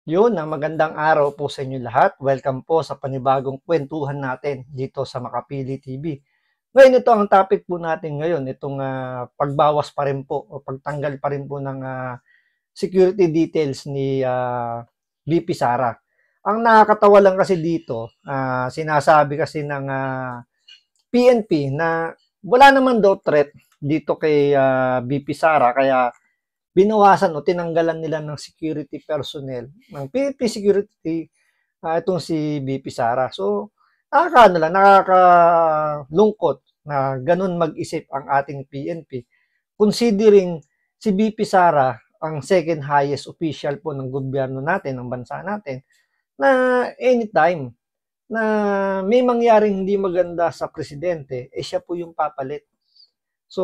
Magandang araw po sa inyo lahat. Welcome po sa panibagong kwentuhan natin dito sa Makapili TV. Ngayon, ito ang topic po natin ngayon, itong pagbawas pa rin po o pagtanggal pa rin po ng security details ni VP Sara. Ang nakakatawa lang kasi dito, sinasabi kasi ng PNP na wala naman daw threat dito kay VP Sara, kaya binawasan o tinanggalan nila ng security personnel ng PNP security itong si VP Sara. So, nakakalungkot na ganun mag-isip ang ating PNP considering si VP Sara ang second highest official po ng gobyerno natin, ng bansa natin, na anytime na may mangyaring hindi maganda sa presidente, siya po yung papalit. So,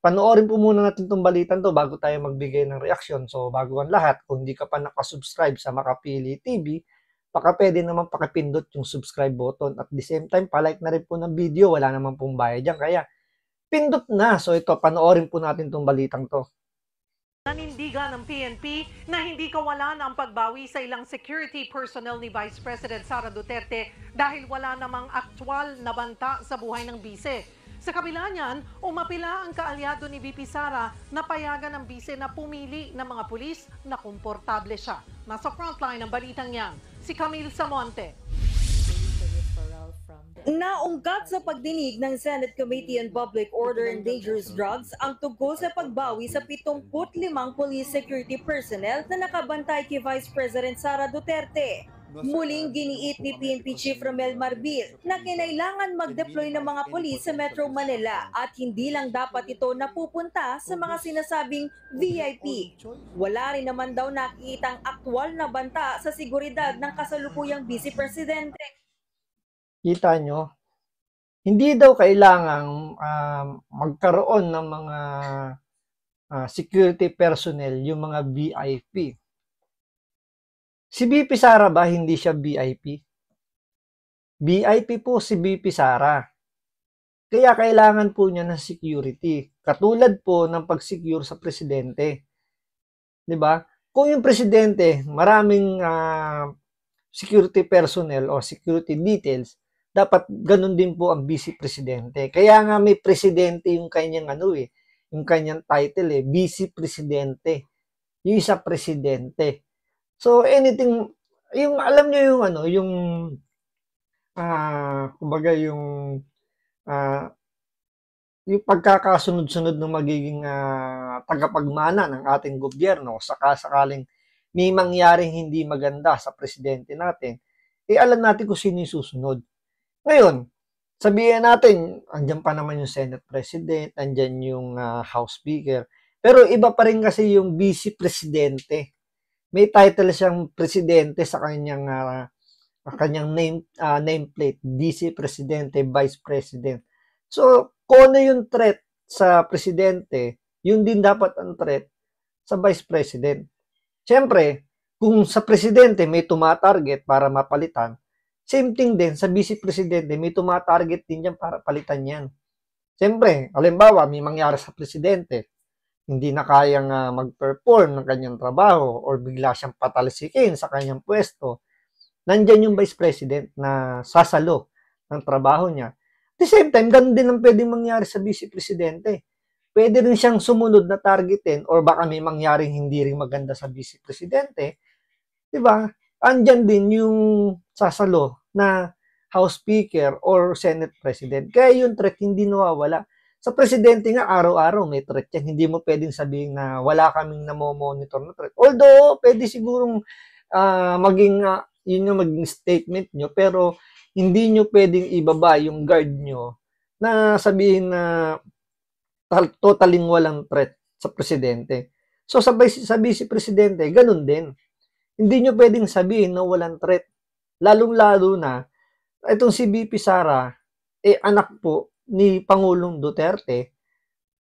panoorin po muna natin itong balitan to bago tayo magbigay ng reaksyon. So, bago ang lahat, kung hindi ka pa nakasubscribe sa Makapili TV, baka pwede naman pakipindot yung subscribe button. At the same time, palike na rin po ng video. Wala naman pong bayad dyan. Kaya, pindot na. So, ito, panoorin po natin itong balitang to. Nanindigan ng PNP na hindi kawalan ang pagbawi sa ilang security personnel ni Vice President Sara Duterte dahil wala namang aktwal na banta sa buhay ng bise. Sa kabila niyan, umapila ang kaalyado ni VP Sara na payagan ng bise na pumili ng mga pulis na komportable siya. Nasa frontline ng balitang yan, si Camille Samonte. Naungkat sa pagdinig ng Senate Committee on Public Order and Dangerous Drugs ang tungkol sa pagbawi sa 75 police security personnel na nakabantay kay Vice President Sara Duterte. Muling giniit ni PNP Chief Romel Marbil na kinailangan mag-deploy ng mga pulis sa Metro Manila at hindi lang dapat ito napupunta sa mga sinasabing VIP. Wala rin naman daw nakikitang aktwal na banta sa seguridad ng kasalukuyang Vice Presidente. Kita nyo, hindi daw kailangang magkaroon ng mga security personnel, yung mga VIP. Si VP Sara ba hindi siya VIP? VIP po si VP Sara. Kaya kailangan po niya ng security. Katulad po ng pag-secure sa presidente. 'Di ba? Kung yung presidente, maraming security personnel o security details, dapat ganun din po ang vice presidente. Kaya nga may presidente yung kanyang yung kanyang title vice presidente. Yung isa presidente. So anything, yung alam niyo yung kumbaga yung pagkakasunod-sunod ng magiging tagapagmana ng ating gobyerno sakaling may mangyaring hindi maganda sa presidente natin, alam natin kung sino yung susunod. Ngayon, sabihin natin, andyan pa naman yung Senate President, andyan yung House Speaker, pero iba pa rin kasi yung Vice Presidente. May title siyang presidente sa kanyang nameplate, Vice Presidente, Vice President. So, kung ano yung threat sa presidente, yun din dapat ang threat sa Vice President. Siyempre, kung sa presidente may tumatarget para mapalitan, same thing din sa Vice Presidente, may tumatarget din yan para palitan yan. Siyempre, halimbawa, may mangyari sa presidente, hindi na kayang mag-perform ng kanyang trabaho or bigla siyang patalsikin sa kanyang pwesto, nandyan yung Vice President na sasalo ng trabaho niya. At the same time, ganun din ang pwedeng mangyari sa Vice Presidente. Pwede rin siyang sumunod na targetin or baka may mangyaring hindi rin maganda sa Vice Presidente. Diba? Andyan din yung sasalo na House Speaker or Senate President. Kaya yung threat hindi nawawala. Sa presidente nga, araw-araw may threat yan. Hindi mo pwedeng sabihin na wala kaming namomonitor na threat. Although, pwede sigurong yun yung maging statement nyo, pero hindi nyo pwedeng ibaba yung guard nyo na sabihin na totaling walang threat sa presidente. So, sa vice presidente, ganun din. Hindi nyo pwedeng sabihin na walang threat. Lalong-lalo na, itong si VP Sara, anak po ni Pangulong Duterte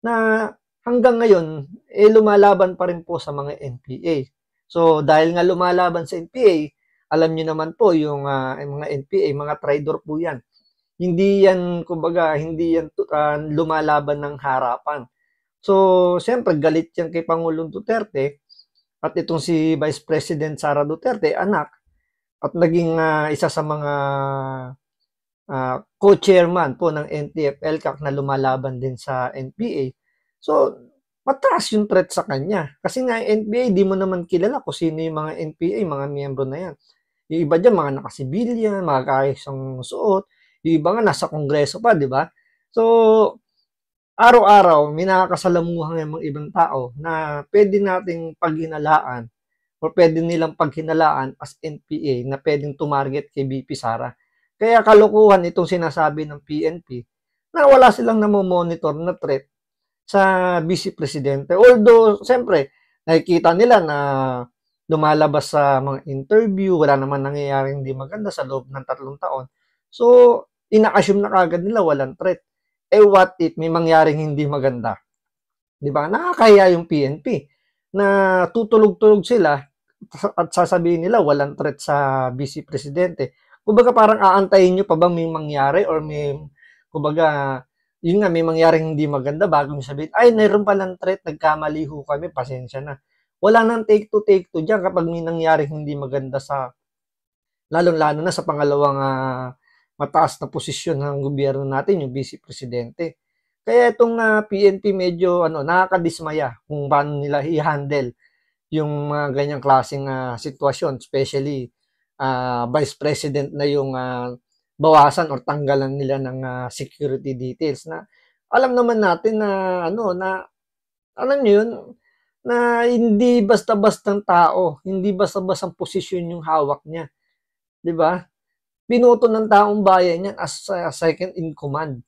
na hanggang ngayon lumalaban pa rin po sa mga NPA. So dahil nga lumalaban sa NPA, alam niyo naman po yung mga NPA, mga traidor po yan. Hindi yan, kumbaga, hindi yan lumalaban ng harapan. So, siyempre, galit yan kay Pangulong Duterte At itong si Vice President Sara Duterte, anak, at naging isa sa mga co-chairman po ng NTF-ELCAC na lumalaban din sa NPA. So, mataas yung threat sa kanya. Kasi nga, NPA, di mo naman kilala kung sino yung mga NPA, mga miyembro na yan. Yung iba dyan, mga nakasibilyan, mga kaisang suot. Yung iba nga, nasa kongreso pa, di ba? So, araw-araw, may nakakasalamuhan ng mga ibang tao na pwede nating paghinalaan o pwede nilang paghinalaan as NPA na pwedeng tumarget kay VP Sara. Kaya kalokohan itong sinasabi ng PNP na wala silang namomonitor na threat sa Vice Presidente. Although, siyempre, nakikita nila na lumalabas sa mga interview, wala naman nangyayaring hindi maganda sa loob ng 3 taon. So, ina-assume na kagad nila walang threat. Eh what if may mangyaring hindi maganda? 'Di ba? Nakakahiya yung PNP na tutulog-tulog sila at sasabihin nila walang threat sa Vice Presidente. Kumbaga parang aantayin nyo pa bang may mangyari or may, kumbaga, yun nga, may mangyaring hindi maganda bago nyo sabihin, ay, mayroon palang threat, nagkamali ho kami, pasensya na. Wala nang take two dyan kapag may nangyaring hindi maganda sa, lalong-lalo na sa pangalawang mataas na posisyon ng gobyerno natin, yung Vice Presidente. Kaya itong PNP medyo nakakadismaya kung paano nila i-handle yung mga ganyang klaseng sitwasyon, especially Vice President na yung bawasan or tanggalan nila ng security details na alam naman natin na na alam niyo yun na hindi basta-bastang tao, hindi basta-bastang posisyon yung hawak niya, 'di ba? Binoto ng taong bayan yan as second in command.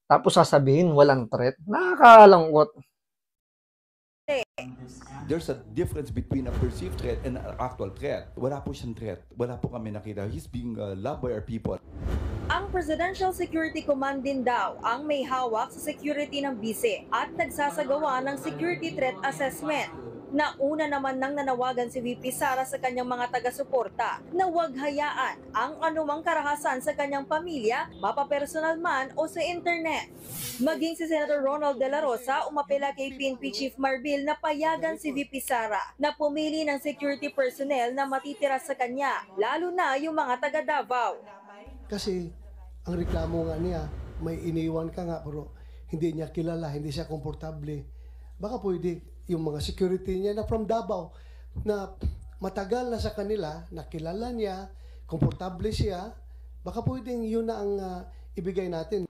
Tapos sasabihin walang threat. Nakakalungkot. There's a difference between a perceived threat and an actual threat. Wala po siyang threat. Wala po kami nakita. He's being loved by our people. Ang Presidential Security Command din daw ang may hawak sa security ng bise at nagsasagawa ng security threat assessment. Nauna naman nang nanawagan si VP Sara sa kanyang mga taga-suporta na huwag hayaan ang anumang karahasan sa kanyang pamilya, mapapersonal man o sa internet. Maging si Senator Ronald De La Rosa umapela kay PNP Chief Marbil na payagan si VP Sara na pumili ng security personnel na matitira sa kanya, lalo na yung mga taga Davao. Kasi ang reklamo nga niya, may iniwan ka nga pero hindi niya kilala, hindi siya komportable. Baka pwede yung mga security niya na from Davao na matagal na sa kanila, nakilala niya, komportable siya, baka pwedeng yun na ang ibigay natin.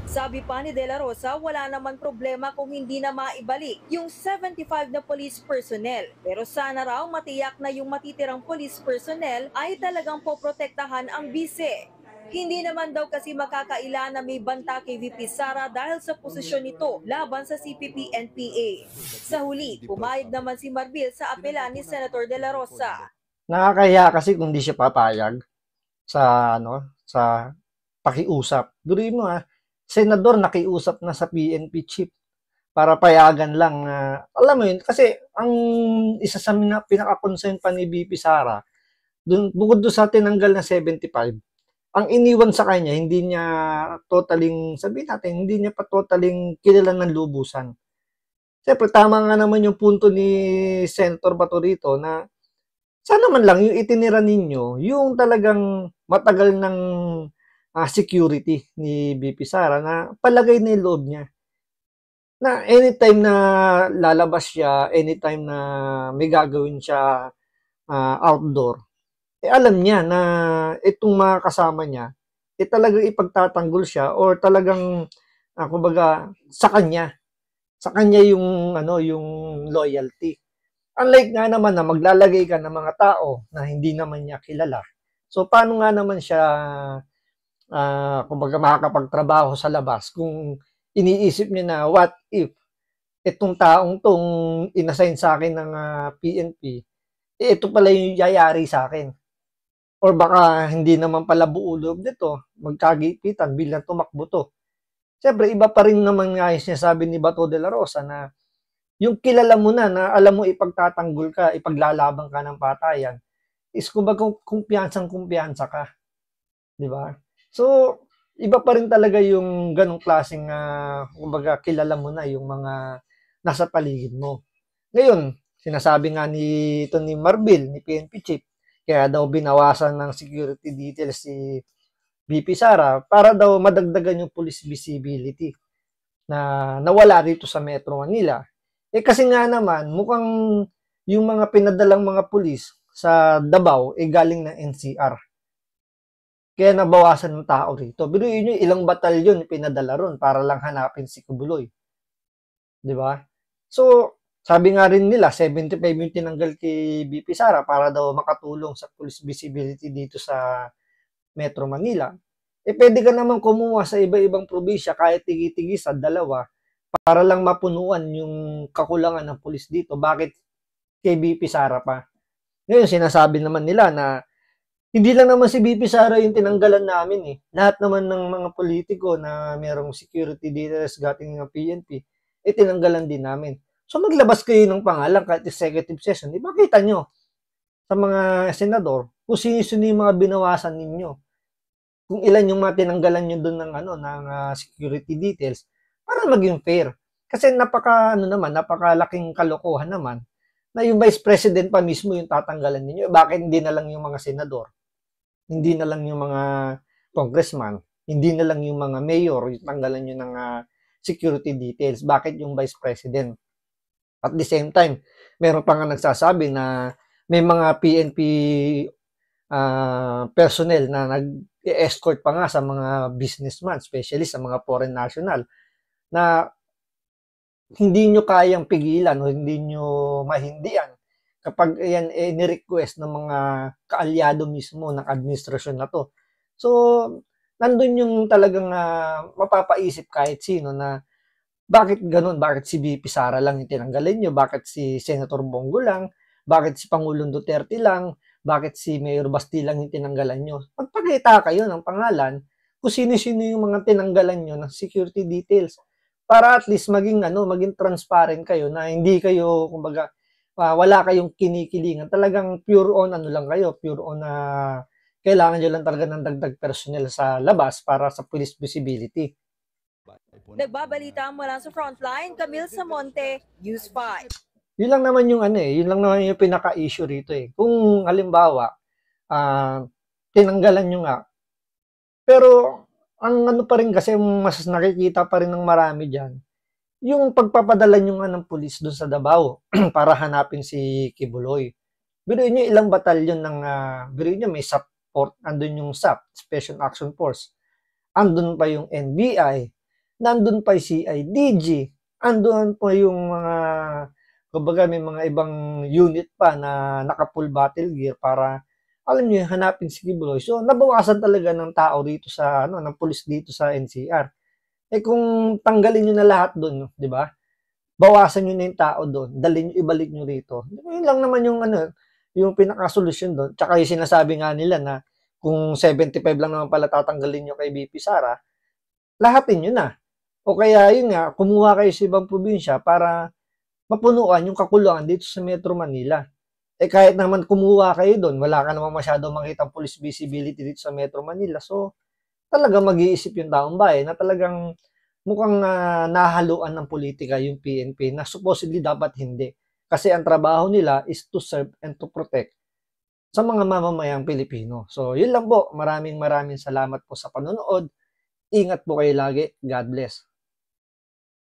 Sabi pa ni De La Rosa, wala naman problema kung hindi na maibalik yung 75 na police personnel. Pero sana raw matiyak na yung matitirang police personnel ay talagang poprotektahan ang bise. Hindi naman daw kasi makakaila na may banta kay VP Sara dahil sa posisyon nito laban sa CPP-NPA. Sa huli, pumayag naman si Marbil sa apela ni Senator De La Rosa. Nakakahiya kasi kung di siya papayag sa sa pakiusap. Duruin mo senador nakiusap na sa PNP chief para payagan lang alam mo yun kasi ang isa sa pinaka-concern pa ni VP Sara bukod doon sa tinanggal na 75, ang iniwan sa kanya, hindi niya totaling, sabihin natin, hindi niya pa totaling kilala ng lubusan. Siyempre, tama nga naman yung punto ni Senator Bato rito na sana man lang yung itinira ninyo, yung talagang matagal ng security ni VP Sara na palagay na yung loob niya. Na anytime na lalabas siya, anytime na may gagawin siya outdoor, alam niya na itong mga kasama niya, talagang ipagtatanggol siya or talagang, kumbaga, sa kanya yung, yung loyalty. Unlike nga naman na maglalagay ka ng mga tao na hindi naman niya kilala. So, paano nga naman siya, kumbaga, makakapagtrabaho sa labas kung iniisip niya na what if itong taong tong inassign sa akin ng PNP, ito pala yung yayari sa akin. Or baka hindi naman pala buo loob nito, magkagipitan bilang tumakbo to. Siyempre, iba pa rin naman nga yung sinasabi ni Bato de la Rosa na yung kilala mo na alam mo ipagtatanggol ka, ipaglalaban ka ng patayan, is kumbaga kumpiyansang-kumpiyansa ka. Di ba? So, iba pa rin talaga yung ganong klaseng, kumbaga kilala mo na yung mga nasa paligid mo. Ngayon, Sinasabi nga ni Marbil, ni PNP chief, kaya daw binawasan ng security details si VP Sara para daw madagdagan yung police visibility na nawala dito sa Metro Manila. Kasi nga naman, mukhang yung mga pinadalang mga pulis sa Davao galing ng NCR. Kaya nabawasan ng tao rito. Pero yun yung ilang batalyon pinadala ron para lang hanapin si Kibuloy. Di ba? So, sabi nga rin nila, 75 yung tinanggal kay BP Sara para daw makatulong sa police visibility dito sa Metro Manila. Pwede ka naman kumuha sa iba-ibang probinsya kahit tigi-tigi sa dalawa para lang mapunuan yung kakulangan ng pulis dito. Bakit kay BP Sara pa? Ngayon, sinasabi naman nila na hindi lang naman si BP Sara yung tinanggalan namin eh. Lahat naman ng mga politiko na merong security details gating ng PNP, tinanggalan din namin. So maglabas kayo ng pangalan kahit executive session. Ipakita nyo sa mga senador kung sino-sino yung mga binawasan ninyo. Kung ilan yung mga tinanggalan nyo doon ng security details para maging fair. Kasi napakalaking kalokohan naman na yung Vice President pa mismo yung tatanggalan ninyo. Bakit hindi na lang yung mga senador? Hindi na lang yung mga congressman? Hindi na lang yung mga mayor yung tanggalan nyo ng security details? Bakit yung Vice President? At the same time, meron pa nga nagsasabi na may mga PNP personnel na nag-escort pa nga sa mga businessman, especially sa mga foreign national, na hindi nyo kayang pigilan o hindi nyo mahindian kapag yan ni-request ng mga kaalyado mismo ng administrasyon na to. So, nandun yung talagang mapapaisip kahit sino na bakit ganun? Bakit si VP Sara lang yung tinanggalin nyo? Bakit si Senator Bongo lang? Bakit si Pangulong Duterte lang? Bakit si Mayor Basti lang yung tinanggalan nyo? Magpakita kayo ng pangalan kung sino-sino yung mga tinanggalan nyo ng security details para at least maging transparent kayo na hindi kayo, kumbaga, wala kayong kinikilingan. Talagang pure on lang kayo, pure on kailangan nyo lang talaga ng dagdag personnel sa labas para sa police visibility. Nagbabalita mula sa Frontline, Camille Samonte, News 5. Yun lang naman yung yun lang naman yung pinaka-issue rito eh. Kung halimbawa, tinanggalan nyo nga. Pero, ang pa rin kasi, mas nakikita pa rin ng marami dyan, yung pagpapadala nyo nga ng pulis doon sa Davao para hanapin si Kibuloy. Biruin nyo ilang batalyon ng, biruin nyo may support, andun yung SAP, Special Action Force. Andun pa yung NBI, nandun pa yung CIDG, andun pa yung mga kumbaga may mga ibang unit pa na naka-full battle gear para alam niyo hanapin si Kibuloy. So nabawasan talaga ng tao dito sa ng pulis dito sa NCR. Kung tanggalin niyo na lahat doon, 'di ba? Bawasan niyo na yung tao doon, dalhin niyo ibalik niyo rito. Yun lang naman yung yung pinaka-solusyon doon. Tsaka yung sinasabi nga nila na kung 75 lang naman pala tatanggalin niyo kay BP Sara, lahatin niyo na. O kaya yun nga, kumuha kayo sa ibang probinsya para mapunuan yung kakulangan dito sa Metro Manila. Kahit naman kumuha kayo doon, wala ka naman masyadong makitang police visibility dito sa Metro Manila. So, talagang mag-iisip yung taong bayan na talagang mukhang nahaluan ng politika yung PNP na supposedly dapat hindi. Kasi ang trabaho nila is to serve and to protect sa mga mamamayang Pilipino. So, yun lang po. Maraming salamat po sa panonood. Ingat po kayo lagi. God bless.